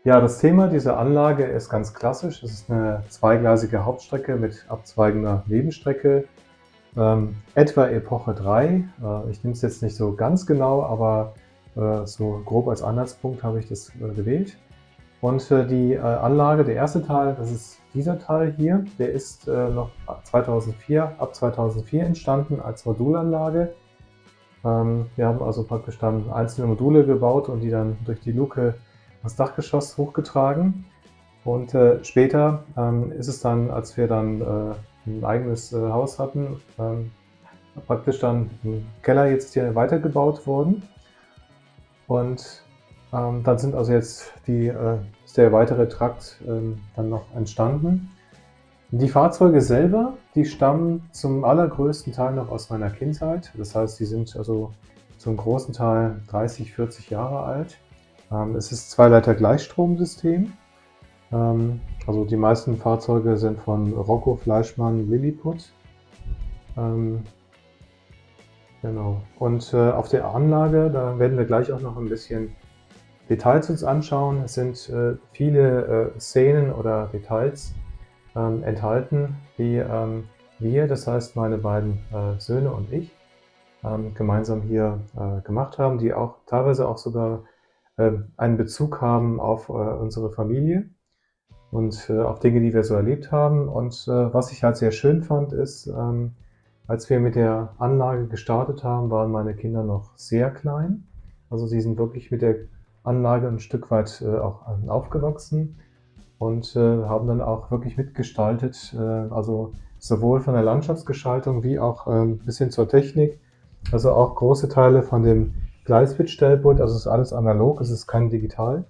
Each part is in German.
Ja, das Thema dieser Anlage ist ganz klassisch. Es ist eine zweigleisige Hauptstrecke mit abzweigender Nebenstrecke, etwa Epoche 3. Ich nehme es jetzt nicht so ganz genau, aber so grob als Anhaltspunkt habe ich das gewählt. Und die Anlage, der erste Teil, das ist dieser Teil hier, der ist noch ab 2004 entstanden als Modulanlage. Wir haben also praktisch dann einzelne Module gebaut und die dann durch die Luke ans Dachgeschoss hochgetragen. Und später ist es dann, als wir dann ein eigenes Haus hatten, praktisch dann im Keller jetzt hier weitergebaut worden. Und dann sind also jetzt ist der weitere Trakt dann noch entstanden. Die Fahrzeuge selber, die stammen zum allergrößten Teil noch aus meiner Kindheit. Das heißt, die sind also zum großen Teil 30, 40 Jahre alt. Es ist Zweileiter-Gleichstromsystem. Also die meisten Fahrzeuge sind von Rocco Fleischmann Lilliput. Genau. Und auf der Anlage, da werden wir gleich auch noch ein bisschen Details uns anschauen. Es sind viele Szenen oder Details enthalten, die wir, das heißt meine beiden Söhne und ich, gemeinsam hier gemacht haben, die auch teilweise auch sogar einen Bezug haben auf unsere Familie und auf Dinge, die wir so erlebt haben. Und was ich halt sehr schön fand, ist, als wir mit der Anlage gestartet haben, waren meine Kinder noch sehr klein. Also sie sind wirklich mit der Anlage ein Stück weit auch aufgewachsen und haben dann auch wirklich mitgestaltet, also sowohl von der Landschaftsgestaltung wie auch bis hin zur Technik. Also auch große Teile von dem Gleisbit-Stellpult, also es ist alles analog, es ist kein digital.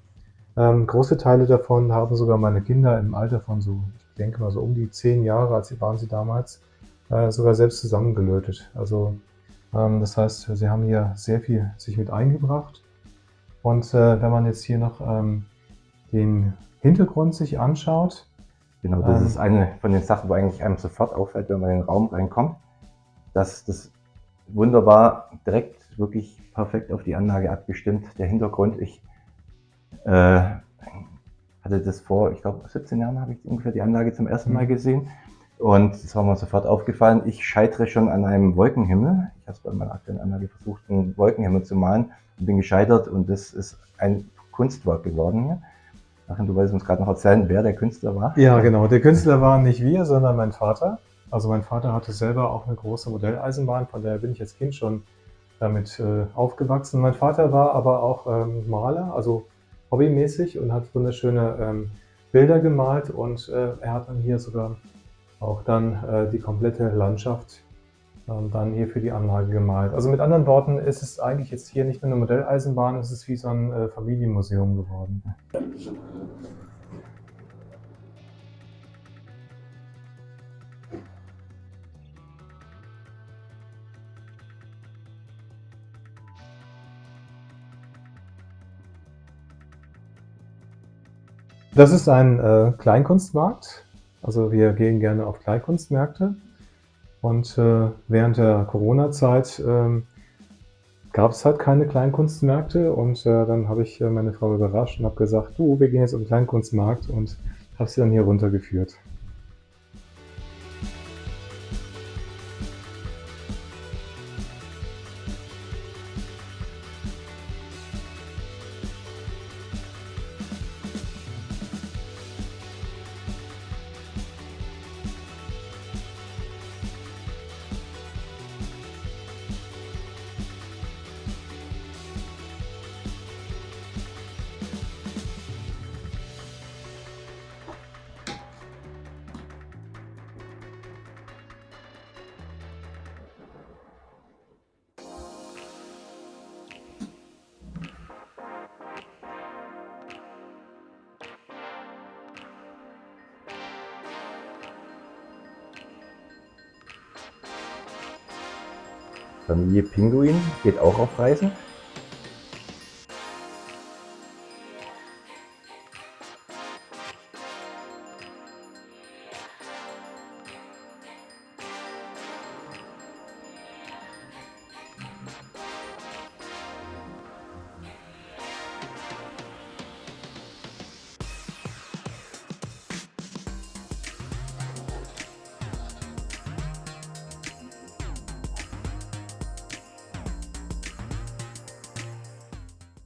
Große Teile davon haben sogar meine Kinder im Alter von so, ich denke mal so um die 10 Jahre, waren sie damals, sogar selbst zusammengelötet. Also das heißt, sie haben hier sehr viel sich mit eingebracht. Und wenn man jetzt hier noch den Hintergrund sich anschaut. Genau, das ist eine von den Sachen, wo eigentlich einem sofort auffällt, wenn man in den Raum reinkommt, dass das wunderbar direkt wirklich perfekt auf die Anlage abgestimmt. Der Hintergrund, ich hatte das vor, ich glaube 17 Jahren habe ich ungefähr die Anlage zum ersten Mal gesehen und es war mir sofort aufgefallen, ich scheitere schon an einem Wolkenhimmel. Ich habe es bei meiner aktuellen Anlage versucht, einen Wolkenhimmel zu malen und bin gescheitert und das ist ein Kunstwerk geworden hier. Achim, du wolltest uns gerade noch erzählen, wer der Künstler war? Ja, genau. Der Künstler waren nicht wir, sondern mein Vater. Also mein Vater hatte selber auch eine große Modelleisenbahn, von daher bin ich als Kind schon damit aufgewachsen. Mein Vater war aber auch Maler, also hobbymäßig und hat wunderschöne Bilder gemalt und er hat dann hier sogar auch dann die komplette Landschaft dann hier für die Anlage gemalt. Also mit anderen Worten ist es eigentlich jetzt hier nicht nur eine Modelleisenbahn, es ist wie so ein Familienmuseum geworden. Das ist ein Kleinkunstmarkt. Also wir gehen gerne auf Kleinkunstmärkte. Und während der Corona-Zeit gab es halt keine Kleinkunstmärkte. Und dann habe ich meine Frau überrascht und habe gesagt, du, wir gehen jetzt auf den Kleinkunstmarkt und habe sie dann hier runtergeführt. Familie Pinguin geht auch auf Reisen.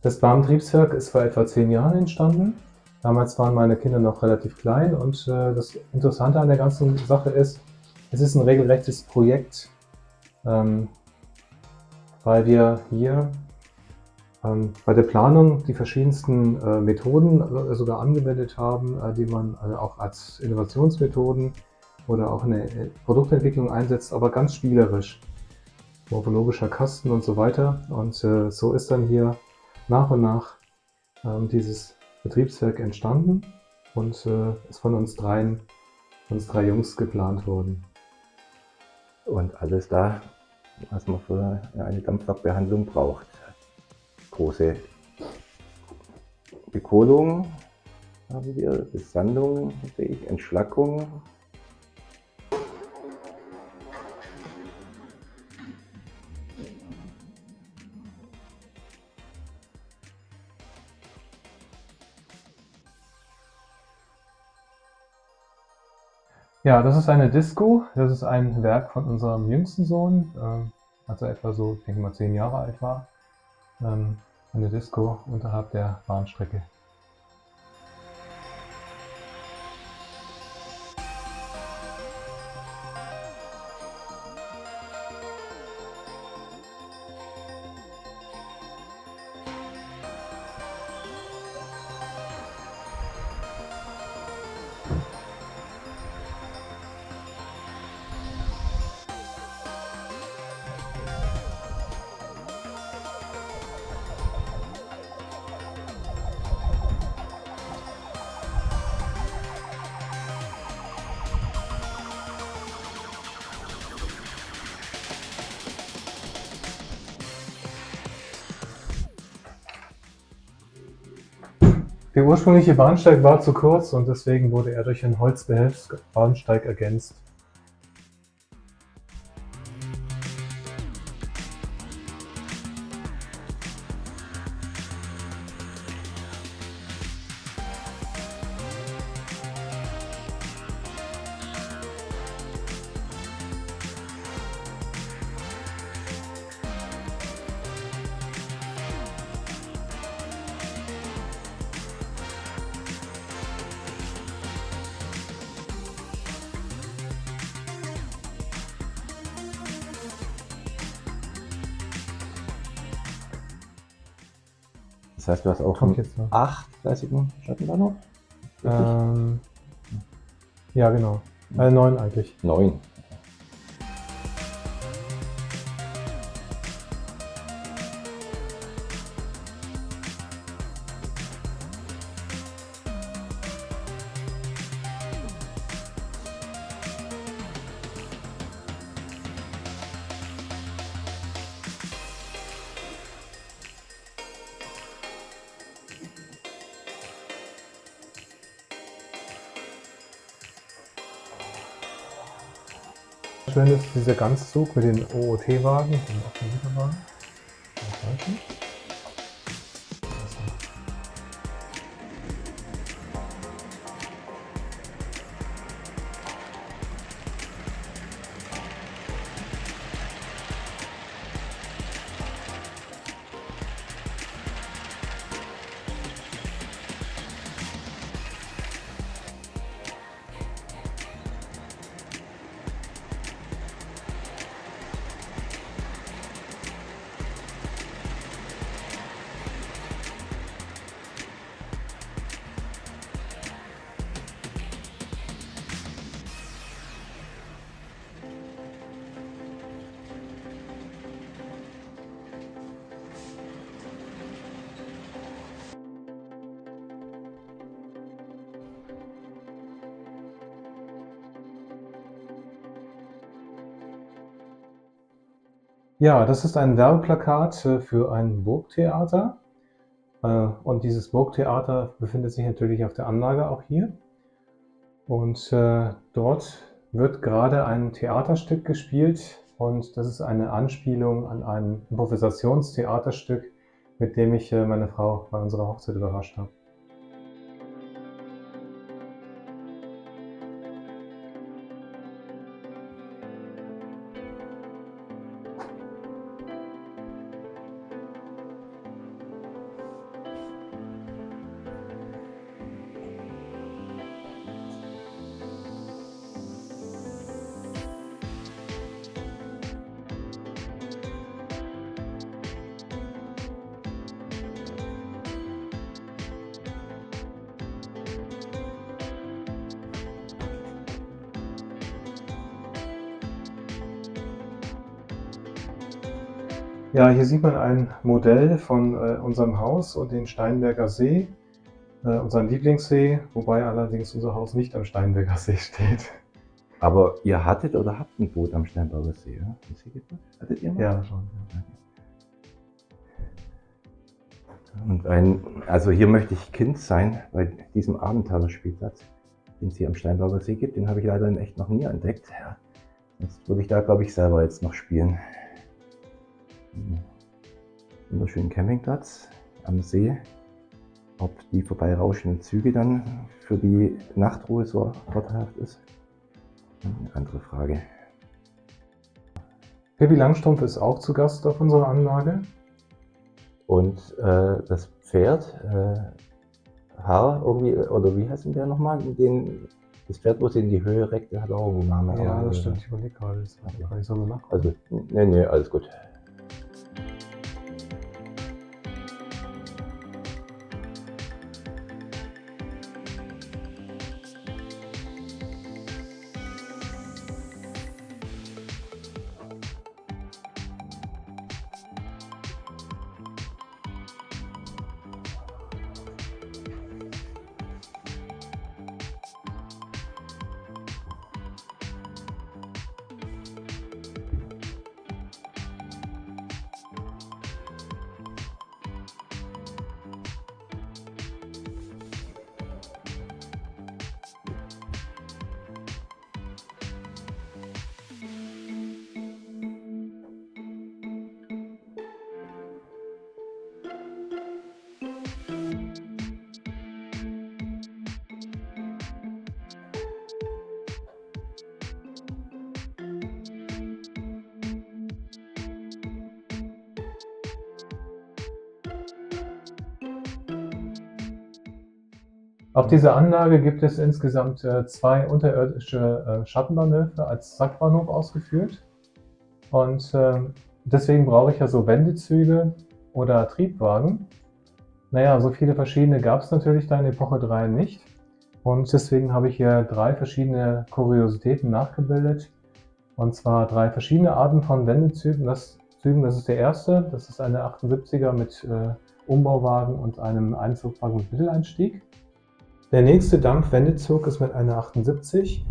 Das Bahnbetriebswerk ist vor etwa 10 Jahren entstanden. Damals waren meine Kinder noch relativ klein und das Interessante an der ganzen Sache ist, es ist ein regelrechtes Projekt, ähm, weil wir hier bei der Planung die verschiedensten Methoden sogar angewendet haben, die man auch als Innovationsmethoden oder auch in der Produktentwicklung einsetzt, aber ganz spielerisch. Morphologischer Kasten und so weiter. Und so ist dann hier nach und nach dieses Betriebswerk entstanden und ist von uns drei Jungs geplant worden. Und alles da, was man für eine Dampflokbehandlung braucht. Große Bekohlung haben wir, Besandung sehe ich, Entschlackung. Ja, das ist eine Disco. Das ist ein Werk von unserem jüngsten Sohn, als er etwa so, ich denke mal, 10 Jahre alt war. Eine Disco unterhalb der Bahnstrecke. Der ursprüngliche Bahnsteig war zu kurz und deswegen wurde er durch einen Holzbehelfsbahnsteig ergänzt. Das heißt, du hast auch Kommt einen jetzt noch. 8-gleisigen Schattenbahnhof? Richtig? Ja, genau. 9 eigentlich. 9. Schön ist dieser Ganzzug mit den OOT-Wagen, den offenen Güterwagen. Ja, das ist ein Werbeplakat für ein Burgtheater. Und dieses Burgtheater befindet sich natürlich auf der Anlage auch hier. Und dort wird gerade ein Theaterstück gespielt und das ist eine Anspielung an ein Improvisationstheaterstück, mit dem ich meine Frau bei unserer Hochzeit überrascht habe. Ja, hier sieht man ein Modell von unserem Haus und den Steinberger See, unseren Lieblingssee, wobei allerdings unser Haus nicht am Steinberger See steht. Aber ihr hattet oder habt ein Boot am Steinberger See, ja? Ein Segelboot? Hattet ihr mal? Ja, schon. Ja. Und also hier möchte ich Kind sein bei diesem Abenteuerspielplatz, den es hier am Steinberger See gibt. Den habe ich leider in echt noch nie entdeckt. Ja. Sonst würde ich da, glaube ich, selber jetzt noch spielen. Wunderschönen Campingplatz am See. Ob die vorbeirauschenden Züge dann für die Nachtruhe so vorteilhaft ist, eine andere Frage. Pippi Langstrumpf ist auch zu Gast auf unserer Anlage. Und das Pferd, Haar irgendwie, oder wie heißt denn der nochmal? Das Pferd, wo sie in die Höhe reckt, der hat auch einen Namen. Ja, das stimmt. Ich überlege gerade. Das kann ich so mal nachgucken. Also, nee, alles gut. Auf dieser Anlage gibt es insgesamt 2 unterirdische Schattenbahnhöfe als Sackbahnhof ausgeführt. Und deswegen brauche ich ja so Wendezüge oder Triebwagen. Naja, so viele verschiedene gab es natürlich da in Epoche 3 nicht. Und deswegen habe ich hier 3 verschiedene Kuriositäten nachgebildet. Und zwar 3 verschiedene Arten von Wendezügen. Das ist der erste. Das ist eine 78er mit Umbauwagen und einem Einzugwagen mit Mitteleinstieg. Der nächste Dampfwendezug ist mit einer 78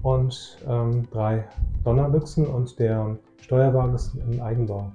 und 3 Donnerbüchsen und der Steuerwagen ist im Eigenbau.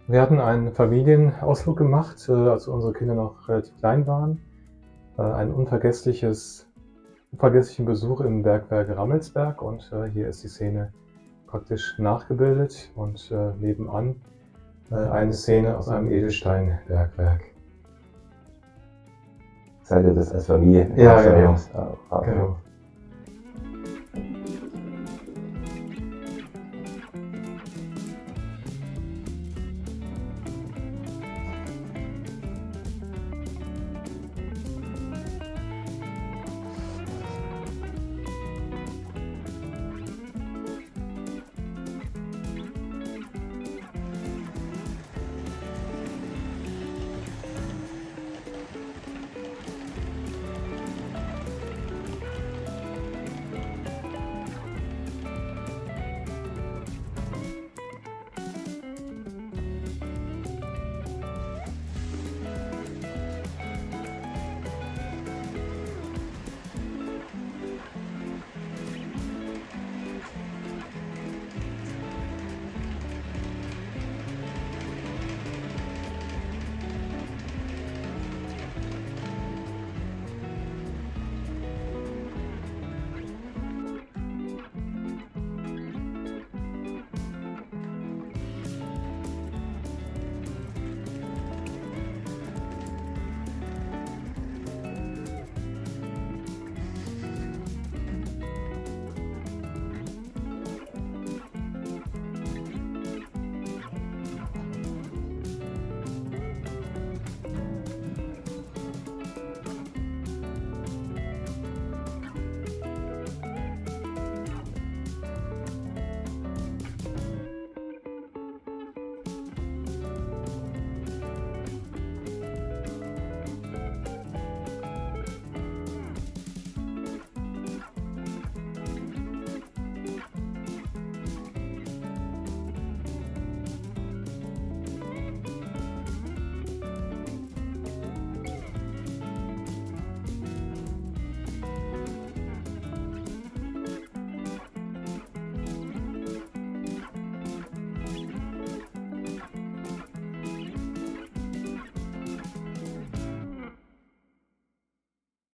Wir hatten einen Familienausflug gemacht, als unsere Kinder noch relativ klein waren. Ein unvergesslichen Besuch im Bergwerk Rammelsberg, und hier ist die Szene praktisch nachgebildet und nebenan eine Szene aus einem Edelsteinbergwerk. Seid ihr das als Familie? Ja, genau. Jungs? Ah, Genau.